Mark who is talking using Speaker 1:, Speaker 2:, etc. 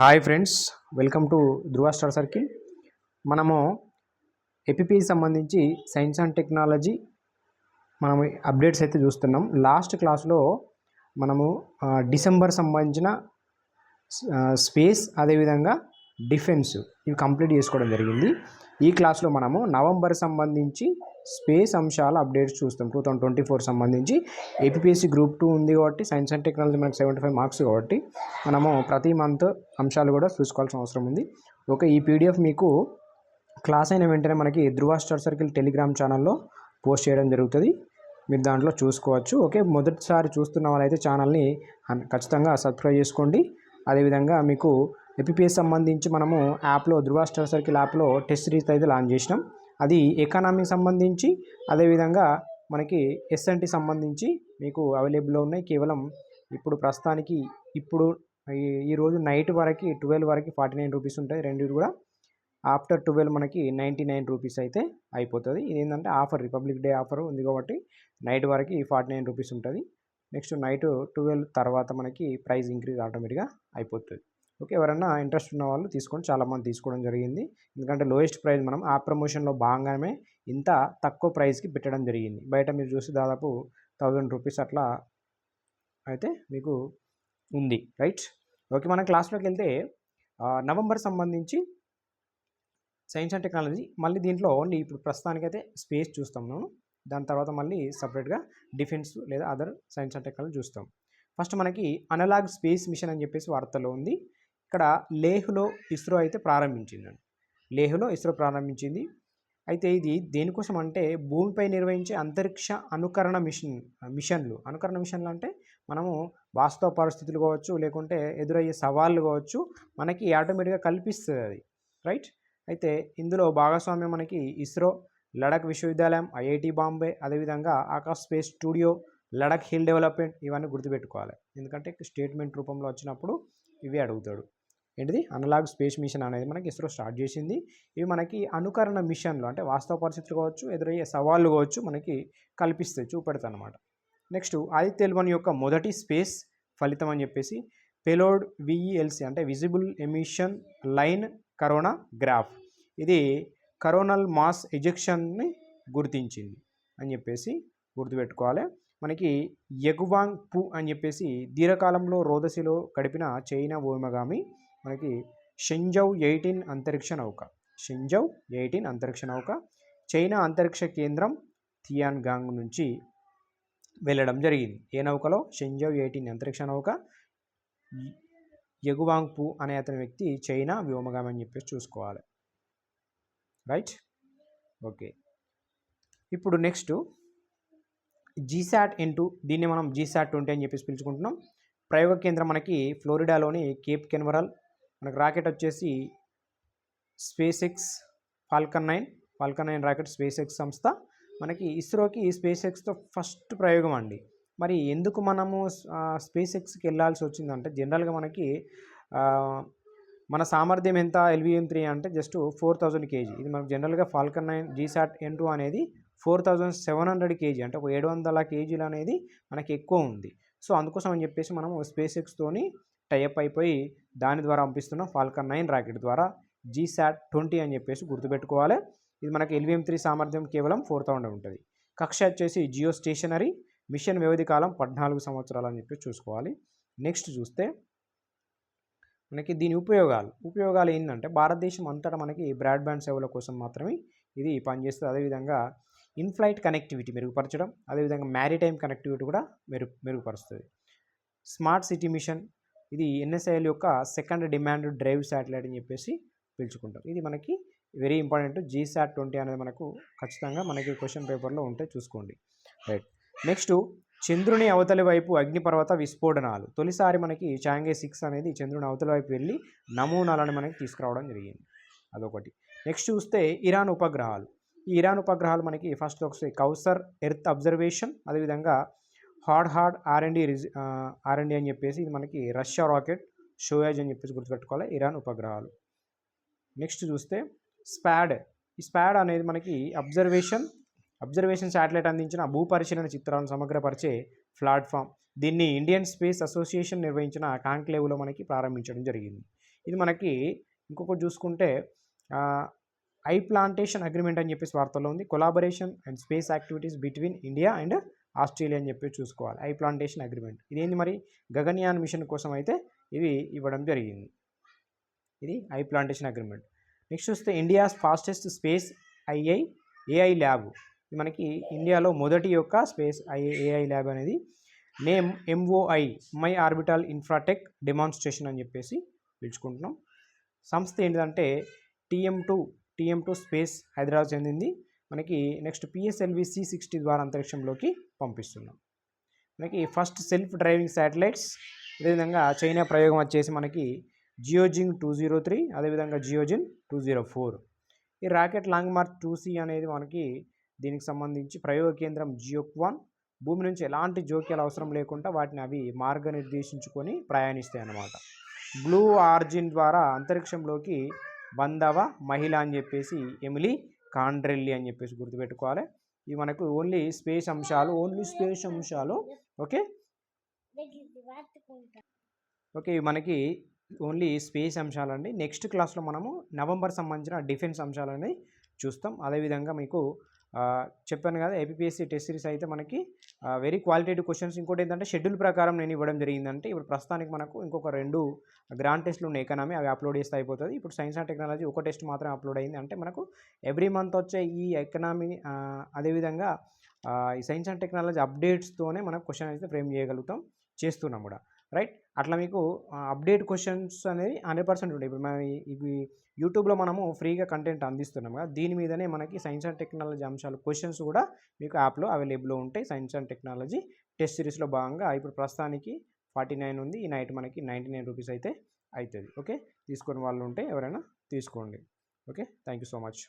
Speaker 1: Hi friends, welcome to Dhruva star circle. మనము ఏపీపీకి సంబంధించి science and technology మనము updates అయితే చూస్తున్నాం. లాస్ట్ క్లాస్లో మనము డిసెంబర్ సంబంధించిన స్పేస్ అదేవిధంగా డిఫెన్స్ ఇవి కంప్లీట్ చేసుకోవడం జరిగింది. ఈ క్లాస్లో మనము నవంబర్ సంబంధించి స్పేస్ అంశాల అప్డేట్స్ చూస్తాం. 2024 సంబంధించి ఏపీఎస్సి గ్రూప్ 2 ఉంది కాబట్టి సైన్స్ అండ్ టెక్నాలజీ మనకు 75 మార్క్స్ కాబట్టి మనము ప్రతి మంత్ అంశాలు కూడా చూసుకోవాల్సిన అవసరం ఉంది. ఓకే, ఈ పీడిఎఫ్ మీకు క్లాస్ అయిన వెంటనే మనకి ధృవ స్టార్ సర్కిల్ టెలిగ్రామ్ ఛానల్లో పోస్ట్ చేయడం జరుగుతుంది. మీరు దాంట్లో చూసుకోవచ్చు. ఓకే, మొదటిసారి చూస్తున్న వాళ్ళైతే ఛానల్ని ఖచ్చితంగా సబ్స్క్రైబ్ చేసుకోండి. అదేవిధంగా మీకు ఏపీఎస్ సంబంధించి మనము యాప్లో ధృవ స్టార్ సర్కిల్ యాప్లో టెస్ట్ సిరీస్ అయితే లాంచ్ చేసినాం. అది ఎకానమీ సంబంధించి అదేవిధంగా మనకి ఎస్ఎన్టీ సంబంధించి మీకు అవైలబుల్లో ఉన్నాయి. కేవలం ఇప్పుడు ప్రస్తుతానికి ఈరోజు నైట్ వరకు 12 వరకు 49 రూపీస్ ఉంటాయి. రెండు కూడా ఆఫ్టర్ 12 మనకి 99 రూపీస్ అయితే అయిపోతుంది. ఇది ఏంటంటే ఆఫర్, రిపబ్లిక్ డే ఆఫర్ ఉంది కాబట్టి నైట్ వరకు 49 రూపీస్ ఉంటుంది. నెక్స్ట్ నైట్ 12 తర్వాత మనకి ప్రైస్ ఇంక్రీజ్ ఆటోమేటిక్గా అయిపోతుంది. ఓకే, ఎవరన్నా ఇంట్రెస్ట్ ఉన్న వాళ్ళు తీసుకోండి. చాలామంది తీసుకోవడం జరిగింది. ఎందుకంటే లోయెస్ట్ ప్రైస్ మనం ఆ ప్రమోషన్లో భాగంగానే ఇంత తక్కువ ప్రైస్కి పెట్టడం జరిగింది. బయట మీరు చూసి దాదాపు 1000 రూపీస్ అట్లా అయితే మీకు ఉంది. రైట్, ఓకే, మనం క్లాస్లోకి వెళ్తే నవంబర్ సంబంధించి సైన్స్ అండ్ టెక్నాలజీ మళ్ళీ దీంట్లో ఓన్లీ ఇప్పుడు ప్రస్తుతానికైతే స్పేస్ చూస్తాం మనం. దాని తర్వాత మళ్ళీ సపరేట్గా డిఫెన్స్ లేదా అదర్ సైన్స్ అండ్ టెక్నాలజీ చూస్తాం. ఫస్ట్ మనకి అనలాగ్ స్పేస్ మిషన్ అని చెప్పేసి వార్తలో ఉంది. ఇక్కడ లేహ్లో ఇస్రో అయితే ప్రారంభించిందండి. లేహ్లో ఇస్రో ప్రారంభించింది. అయితే ఇది దేనికోసం అంటే భూమిపై నిర్వహించే అంతరిక్ష అనుకరణ మిషన్లు అంటే మనము వాస్తవ పరిస్థితులు కావచ్చు, లేకుంటే ఎదురయ్యే సవాళ్ళు కావచ్చు, మనకి ఆటోమేటిక్గా కల్పిస్తుంది అది. రైట్, అయితే ఇందులో భాగస్వామ్యం మనకి ఇస్రో, లడఖ్ విశ్వవిద్యాలయం, ఐఐటి బాంబే, అదేవిధంగా Akash space studio, Ladakh hill development, ఇవన్నీ గుర్తుపెట్టుకోవాలి. ఎందుకంటే స్టేట్మెంట్ రూపంలో వచ్చినప్పుడు ఇవి అడుగుతాడు. ఏంటిది? అనలాగ్ స్పేస్ మిషన్ అనేది మనకి ఇస్రో స్టార్ట్ చేసింది. ఇవి మనకి అనుకరణ మిషన్లు అంటే వాస్తవ పరిస్థితులు కావచ్చు, ఎదురయ్యే సవాళ్ళు కావచ్చు మనకి కల్పిస్తాయి, చూపెడతాయి అన్నమాట. నెక్స్ట్ ఆదిత్య 1 యొక్క మొదటి స్పేస్ ఫలితం అని చెప్పేసి పేలోడ్ విఈఎల్సి అంటే visible emission line corona graph, ఇది కరోనల్ మాస్ ఎజెక్షన్ని గుర్తించింది అని చెప్పేసి గుర్తుపెట్టుకోవాలి. మనకి యగువాంగ్ పు అని చెప్పేసి దీర్ఘకాలంలో రోదసిలో గడిపిన చైనా వ్యోమగామి మనకి షెంజౌ 18 అంతరిక్ష నౌక చైనా అంతరిక్ష కేంద్రం థియాన్గాంగ్ నుంచి వెళ్ళడం జరిగింది. ఏ నౌకలో? షెంజౌ 18 అంతరిక్ష నౌక. యగువాంగ్ పు అనే అతని వ్యక్తి చైనా వ్యోమగామి అని చెప్పేసి చూసుకోవాలి. Right, okay. ఇప్పుడు నెక్స్ట్ GSAT-N2, దీన్ని మనం GSAT-20 అని చెప్పేసి పిలుచుకుంటున్నాం. ప్రయోగ కేంద్రం మనకి ఫ్లోరిడాలోని కేప్ కెనవరల్. మనకి రాకెట్ వచ్చేసి space X Falcon 9 rocket space X సంస్థ. మనకి ఇస్రోకి స్పేస్ ఎక్స్తో ఫస్ట్ ప్రయోగం అండి. మరి ఎందుకు మనము స్పేస్ ఎక్స్కి వెళ్ళాల్సి వచ్చిందంటే జనరల్గా మనకి మన సామర్థ్యం ఎంత LVM-3 అంటే జస్ట్ 4000 kg. ఇది మనకు జనరల్గా ఫాల్కన్ 9 GSAT-N2 అనేది 4700 kg అంటే 700 kgలు అనేది మనకి ఎక్కువ ఉంది. సో అందుకోసం అని చెప్పేసి మనము స్పేస్ ఎక్స్తోని టైఅప్ అయిపోయి దాని ద్వారా పంపిస్తున్నాం. ఫాల్కన్ 9 రాకెట్ ద్వారా GSAT-20 అని చెప్పేసి గుర్తుపెట్టుకోవాలి. ఇది మనకి LVM-3 సామర్థ్యం కేవలం 4000 ఉంటుంది. కక్ష వచ్చేసి జియో స్టేషనరీ. మిషన్ వ్యవధి కాలం 14 సంవత్సరాలు అని చెప్పి చూసుకోవాలి. నెక్స్ట్ చూస్తే మనకి దీని ఉపయోగాలు ఏంటంటే భారతదేశం అంతటా మనకి బ్రాడ్బ్యాండ్ సేవల కోసం మాత్రమే ఇది పనిచేస్తుంది. అదేవిధంగా ఇన్ఫ్లైట్ కనెక్టివిటీ మెరుగుపరచడం, అదేవిధంగా మ్యారిటైమ్ కనెక్టివిటీ కూడా మెరుగుపరుస్తుంది. స్మార్ట్ సిటీ మిషన్, ఇది NSIL యొక్క సెకండ్ డిమాండ్ డ్రైవ్ శాటిలైట్ అని చెప్పేసి పిలుచుకుంటాం. ఇది మనకి వెరీ ఇంపార్టెంట్. GSAT-20 అనేది మనకు ఖచ్చితంగా మనకి క్వశ్చన్ పేపర్లో ఉంటే చూసుకోండి. రైట్, నెక్స్ట్ చంద్రుని అవతలి వైపు అగ్నిపర్వత విస్ఫోటనాలు. తొలిసారి మనకి చాంగే 6 అనేది చంద్రుని అవతలి వైపు వెళ్ళి నమూనాలను మనకి తీసుకురావడం జరిగింది. అదొకటి. నెక్స్ట్ చూస్తే ఇరాన్ ఉపగ్రహాలు. ఈ ఇరాన్ ఉపగ్రహాలు మనకి ఫస్ట్ వస్తాయి కౌసర్ ఎర్త్ అబ్జర్వేషన్, అదేవిధంగా హార్డ్ R&D అని చెప్పేసి ఇది మనకి రష్యా రాకెట్ షోయాజ్ అని చెప్పేసి గుర్తుపెట్టుకోవాలి ఇరాన్ ఉపగ్రహాలు. నెక్స్ట్ చూస్తే స్పాడ్. ఈ స్పాడ్ అనేది మనకి అబ్జర్వేషన్ శాటిలైట్ అందించిన భూపరిశీలన చిత్రాలను సమగ్రపరిచే ప్లాట్ఫామ్. దీన్ని ఇండియన్ స్పేస్ అసోసియేషన్ నిర్వహించిన కాంక్లేవ్లో మనకి ప్రారంభించడం జరిగింది. ఇది మనకి ఇంకొకటి చూసుకుంటే ఐ ప్లాంటేషన్ అగ్రిమెంట్ అని చెప్పేసి వార్తల్లో ఉంది. Collaboration and space activities between India and Australia అని చెప్పి చూసుకోవాలి. ఐ ప్లాంటేషన్ అగ్రిమెంట్ ఇదేంటి మరి గగన్యాన్ మిషన్ కోసం అయితే ఇవి ఇవ్వడం జరిగింది. ఇది ఐ ప్లాంటేషన్ అగ్రిమెంట్. నెక్స్ట్ చూస్తే India's fastest space AI lab. ఇది మనకి ఇండియాలో మొదటి యొక్క స్పేస్ ఏఐ ల్యాబ్ అనేది name MOI my orbital Infratech demonstration అని చెప్పేసి పిలుచుకుంటున్నాం. సంస్థ ఏంటంటే TM2 స్పేస్ హైదరాబాద్ చెందింది. మనకి నెక్స్ట్ PSLV C60 ద్వారా అంతరిక్షంలోకి పంపిస్తున్నాం. మనకి ఫస్ట్ సెల్ఫ్ డ్రైవింగ్ శాటిలైట్స్, అదేవిధంగా చైనా ప్రయోగం వచ్చేసి మనకి జియోజింగ్ 203, అదేవిధంగా జియోజిన్ 204. ఈ రాకెట్ లాంగ్ మార్చ్ 2C అనేది మనకి దీనికి సంబంధించి ప్రయోగ కేంద్రం జియోక్-1 భూమి నుంచి ఎలాంటి జోక్యాలు అవసరం లేకుండా వాటిని అవి మార్గనిర్దేశించుకొని ప్రయాణిస్తాయి అన్నమాట. బ్లూ ఆర్జిన్ ద్వారా అంతరిక్షంలోకి 100వ మహిళ అని చెప్పేసి ఎమిలీ కాండ్రెల్లి అని చెప్పేసి గుర్తుపెట్టుకోవాలి. ఇవి మనకు ఓన్లీ స్పేస్ అంశాలు. ఓకే ఇవి మనకి ఓన్లీ స్పేస్ అంశాలండి. నెక్స్ట్ క్లాస్లో మనము నవంబర్ సంబంధించిన డిఫెన్స్ అంశాలని చూస్తాం. అదేవిధంగా మీకు చెప్పాను కదా, APPSC టెస్ట్ సిరీస్ అయితే మనకి వెరీ క్వాలిటేటివ్ క్వశ్చన్స్. ఇంకోటి ఏంటంటే షెడ్యూల్ ప్రకారం నేను ఇవ్వడం జరిగిందంటే ఇప్పుడు ప్రస్తుతానికి మనకు ఇంకొక 2 గ్రాండ్ టెస్ట్లు ఉన్నాయి. ఎకనామీ అవి అప్లోడ్ చేస్తే అయిపోతుంది. ఇప్పుడు సైన్స్ అండ్ టెక్నాలజీ ఒక టెస్ట్ మాత్రమే అప్లోడ్ అయింది. అంటే మనకు ఎవ్రీ మంత్ వచ్చే ఈ ఎకనామీ అదేవిధంగా ఈ సైన్స్ అండ్ టెక్నాలజీ అప్డేట్స్తోనే మనకు క్వశ్చన్ అయితే ఫ్రేమ్ చేస్తున్నాం కూడా, రైట్. అట్లా మీకు అప్డేట్ క్వశ్చన్స్ అనేది 100% ఉంటాయి. ఇప్పుడు మనం ఇవి యూట్యూబ్లో మనము ఫ్రీగా కంటెంట్ అందిస్తున్నాం కదా, దీని మీదనే మనకి సైన్స్ అండ్ టెక్నాలజీ అంశాలు క్వశ్చన్స్ కూడా మీకు యాప్లో అవైలబుల్లో ఉంటాయి. సైన్స్ అండ్ టెక్నాలజీ టెస్ట్ సిరీస్లో భాగంగా ఇప్పుడు ప్రస్తుతానికి 49 ఉంది. ఈ నైట్ మనకి 99 రూపీస్ అయితే అవుతుంది. ఓకే, తీసుకునే వాళ్ళు ఉంటే ఎవరైనా తీసుకోండి. Okay, thank you so much.